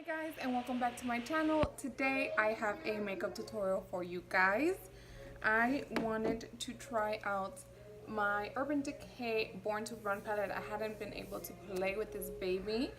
Hey guys, and welcome back to my channel. Today I have a makeup tutorial for you guys. I wanted to try out my Urban Decay Born to Run palette. I hadn't been able to play with this baby,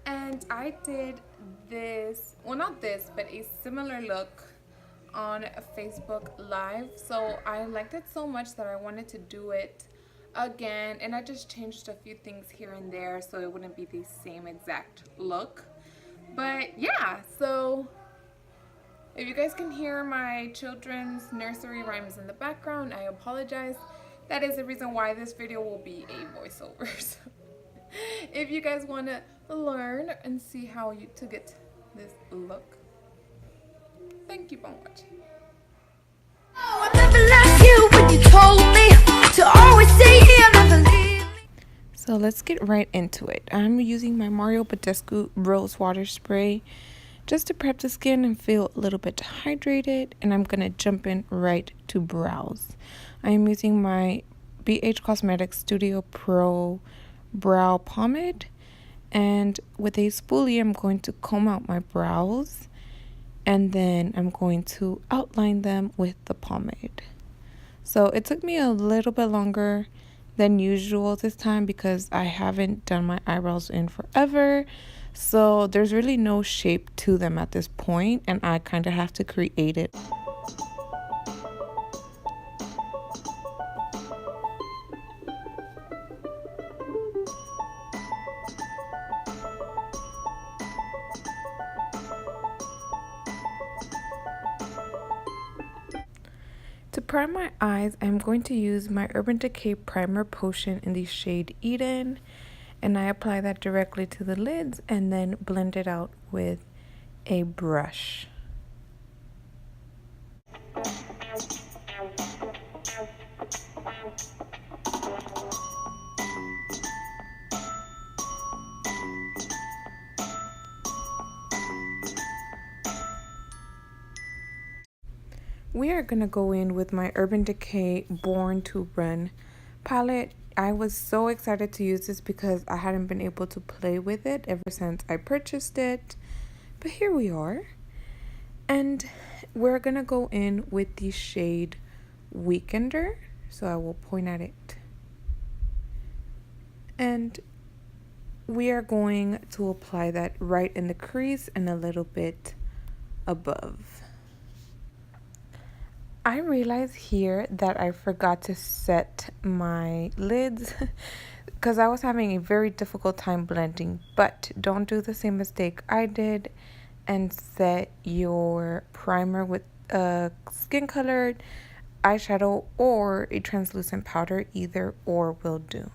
and I did this, well not this, but a similar look on Facebook Live. So I liked it so much that I wanted to do it again, and I just changed a few things here and there so it wouldn't be the same exact look. But yeah, so if you guys can hear my children's nursery rhymes in the background, I apologize. That is the reason why this video will be a voiceover. So if you guys want to learn and see how to get this look, thank you for watching. So let's get right into it. I'm using my Mario Badescu Rose Water Spray just to prep the skin and feel a little bit hydrated, and I'm going to jump in right to brows. I am using my BH Cosmetics Studio Pro Brow Pomade, and with a spoolie I'm going to comb out my brows, and then I'm going to outline them with the pomade. So it took me a little bit longer than usual this time because I haven't done my eyebrows in forever. So there's really no shape to them at this point, and I kind of have to create it. To prime my eyes, I'm going to use my Urban Decay Primer Potion in the shade Eden, and I apply that directly to the lids and then blend it out with a brush. We are going to go in with my Urban Decay Born to Run palette. I was so excited to use this because I hadn't been able to play with it ever since I purchased it. But here we are. And we're going to go in with the shade Weekender. So I will point at it. And we are going to apply that right in the crease and a little bit above. I realized here that I forgot to set my lids because I was having a very difficult time blending, but don't do the same mistake I did and set your primer with a skin colored eyeshadow or a translucent powder. Either or will do.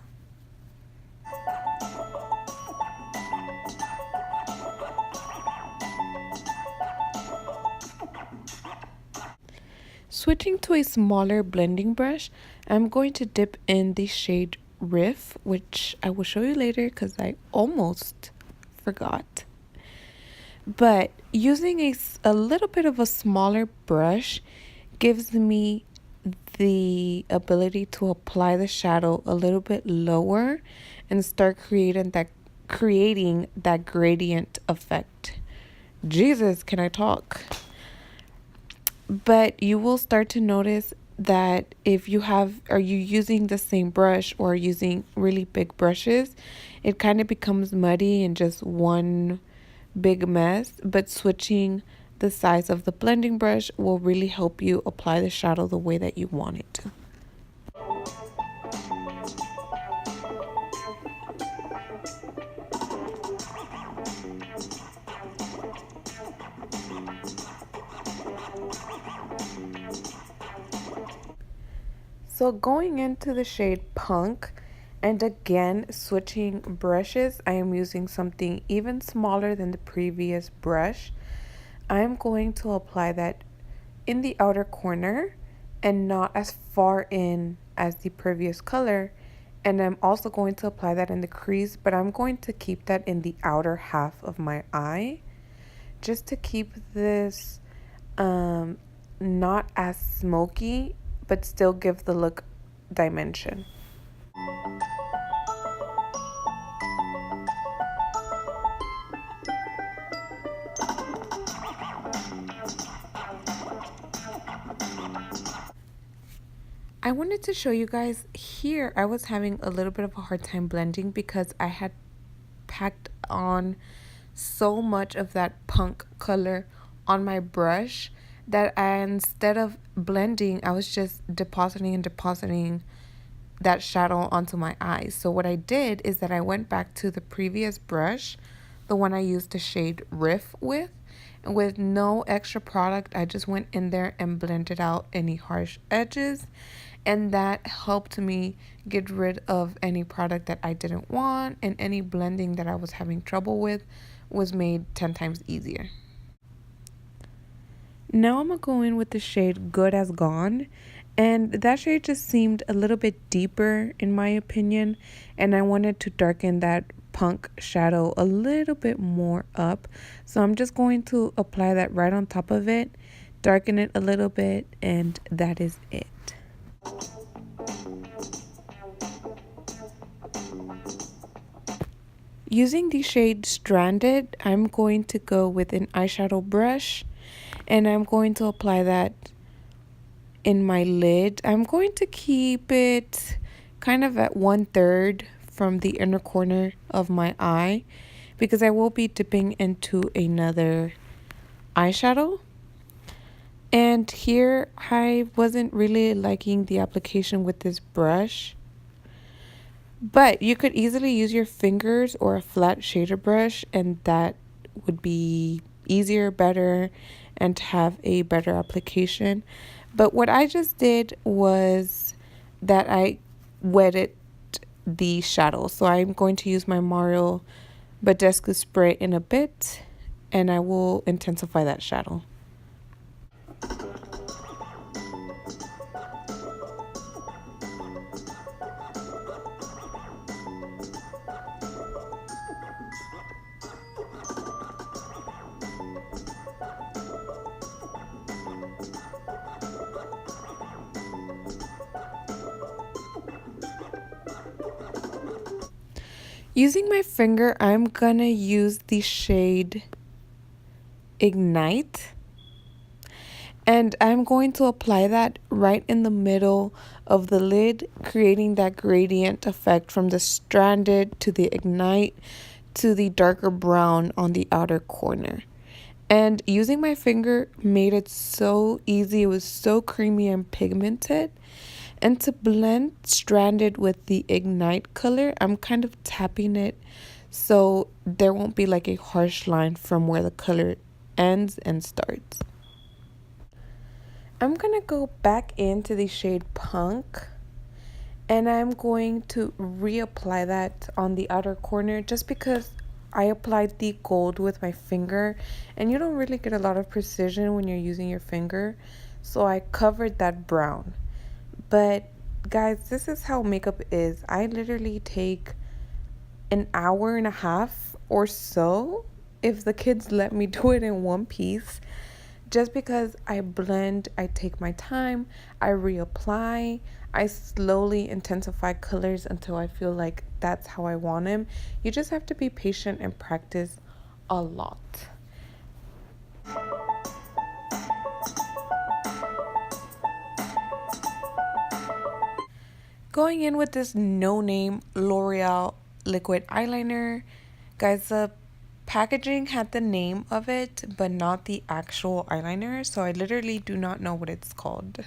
Switching to a smaller blending brush, I'm going to dip in the shade Riff, which I will show you later because I almost forgot. But using a little bit of a smaller brush gives me the ability to apply the shadow a little bit lower and start creating that gradient effect. Jesus, can I talk? But you will start to notice that if you are you using the same brush or using really big brushes, it kind of becomes muddy and just one big mess. But switching the size of the blending brush will really help you apply the shadow the way that you want it to. So going into the shade Punk, and again switching brushes, I am using something even smaller than the previous brush. I am going to apply that in the outer corner and not as far in as the previous color. And I'm also going to apply that in the crease, but I'm going to keep that in the outer half of my eye just to keep this not as smoky, but still give the look dimension. I wanted to show you guys here. I was having a little bit of a hard time blending because I had packed on so much of that punk color on my brush that instead of blending, I was just depositing and depositing that shadow onto my eyes. So what I did is that I went back to the previous brush, the one I used the shade Riff with, and with no extra product, I just went in there and blended out any harsh edges, and that helped me get rid of any product that I didn't want, and any blending that I was having trouble with was made 10 times easier. Now I'm gonna go in with the shade Good as Gone, and that shade just seemed a little bit deeper in my opinion, and I wanted to darken that punk shadow a little bit more up. So I'm just going to apply that right on top of it, darken it a little bit, and that is it. Using the shade Stranded, I'm going to go with an eyeshadow brush, and I'm going to apply that in my lid. I'm going to keep it kind of at 1/3 from the inner corner of my eye because I will be dipping into another eyeshadow. And here I wasn't really liking the application with this brush, but you could easily use your fingers or a flat shader brush, and that would be easier, better, and have a better application. But what I just did was that I wetted the shadow. So I'm going to use my Mario Badescu spray in a bit, and I will intensify that shadow. Using my finger, I'm gonna use the shade Ignite, and I'm going to apply that right in the middle of the lid, creating that gradient effect from the Stranded to the Ignite to the darker brown on the outer corner. And using my finger made it so easy. It was so creamy and pigmented. And to blend Stranded with the Ignite color, I'm kind of tapping it so there won't be like a harsh line from where the color ends and starts. I'm going to go back into the shade Punk, and I'm going to reapply that on the outer corner just because I applied the gold with my finger, and you don't really get a lot of precision when you're using your finger. So I covered that brown. But guys, this is how makeup is. I literally take an hour and a half or so if the kids let me do it in one piece. Just because I blend, I take my time, I reapply, I slowly intensify colors until I feel like that's how I want them. You just have to be patient and practice a lot. Going in with this no-name L'Oreal liquid eyeliner. Guys, the packaging had the name of it, but not the actual eyeliner, so I literally do not know what it's called.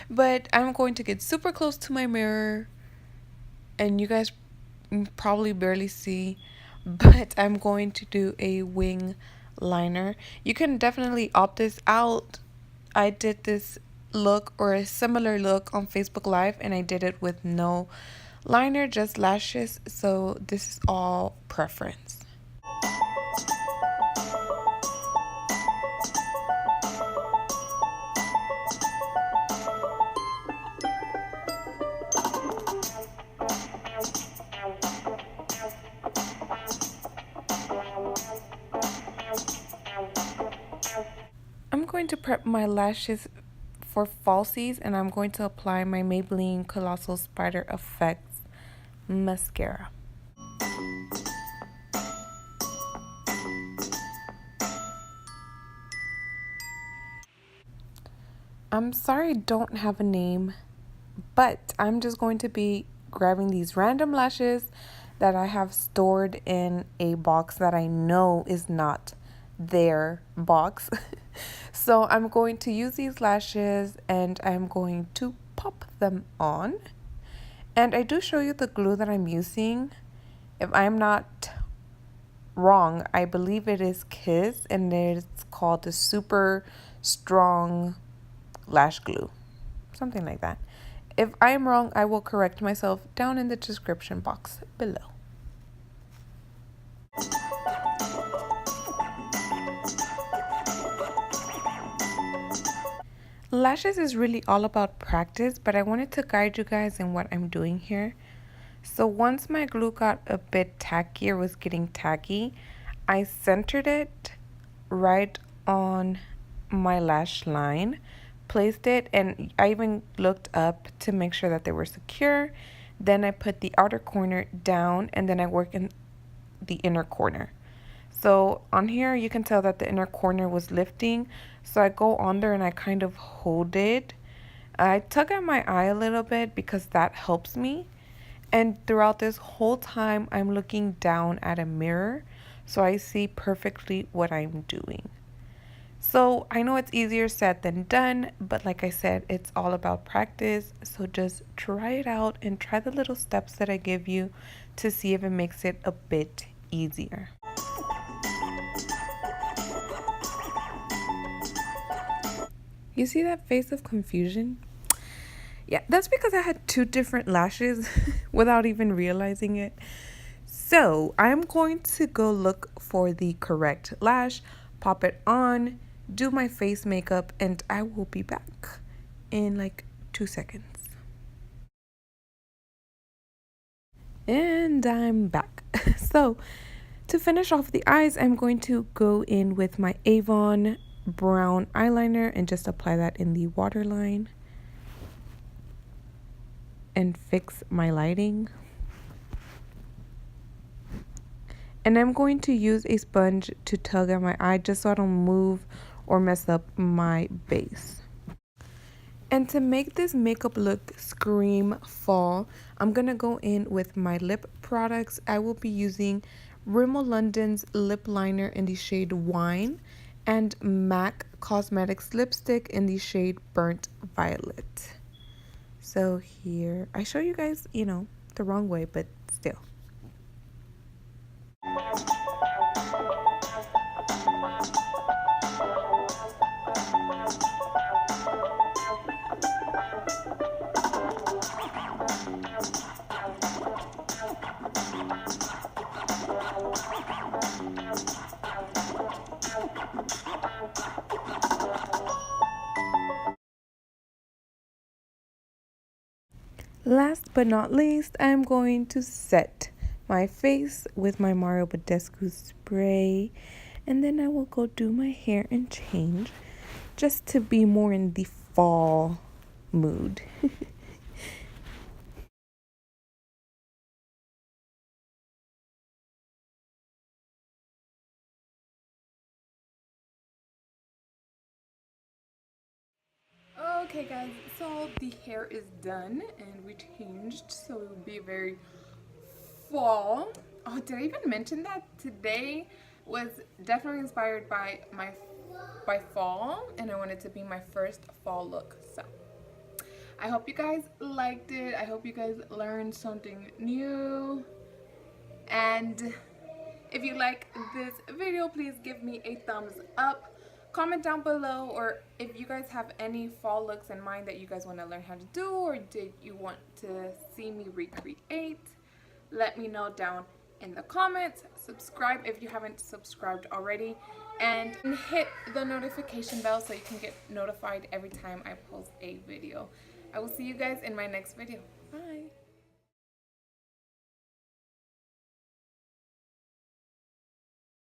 But I'm going to get super close to my mirror, and you guys probably barely see, but I'm going to do a wing liner. You can definitely opt this out. I did this look or a similar look on Facebook Live, and I did it with no liner, just lashes, so this is all preference. I'm going to prep my lashes for falsies, and I'm going to apply my Maybelline Colossal Spider Effects mascara. I'm sorry I don't have a name, But I'm just going to be grabbing these random lashes that I have stored in a box that I know is not their box. So I'm going to use these lashes and I'm going to pop them on. And I do show you the glue that I'm using. If I'm not wrong, I believe it is Kiss and it's called the Super Strong Lash Glue. Something like that. If I am wrong, I will correct myself down in the description box below. Lashes is really all about practice, but I wanted to guide you guys in what I'm doing here. So once my glue got a bit tacky or was getting tacky, I centered it right on my lash line, placed it, and I even looked up to make sure that they were secure. Then I put the outer corner down and then I work in the inner corner. So on here you can tell that the inner corner was lifting, so I go on there and I kind of hold it. I tug at my eye a little bit because that helps me. And throughout this whole time I'm looking down at a mirror so I see perfectly what I'm doing. So I know it's easier said than done, but like I said, it's all about practice. So just try it out and try the little steps that I give you to see if it makes it a bit easier. You see that face of confusion? Yeah, that's because I had two different lashes without even realizing it. So I'm going to go look for the correct lash, pop it on, do my face makeup, and I will be back in like 2 seconds. And I'm back. So to finish off the eyes, I'm going to go in with my Avon brown eyeliner and just apply that in the waterline and fix my lighting. And I'm going to use a sponge to tug at my eye just so I don't move or mess up my base. And to make this makeup look scream fall, I'm going to go in with my lip products. I will be using Rimmel London's lip liner in the shade Wine and MAC Cosmetics lipstick in the shade Burnt Violet. So here, I show you guys, the wrong way, but still. Last but not least, I'm going to set my face with my Mario Badescu spray, and then I will go do my hair and change just to be more in the fall mood. Okay guys, so the hair is done and we changed so it would be very fall. Oh, did I even mention that today was definitely inspired by fall, and I wanted to be my first fall look. So I hope you guys liked it. I hope you guys learned something new. And if you like this video, please give me a thumbs up. Comment down below, or if you guys have any fall looks in mind that you guys want to learn how to do, or did you want to see me recreate, let me know down in the comments. Subscribe if you haven't subscribed already, and hit the notification bell so you can get notified every time I post a video. I will see you guys in my next video. Bye.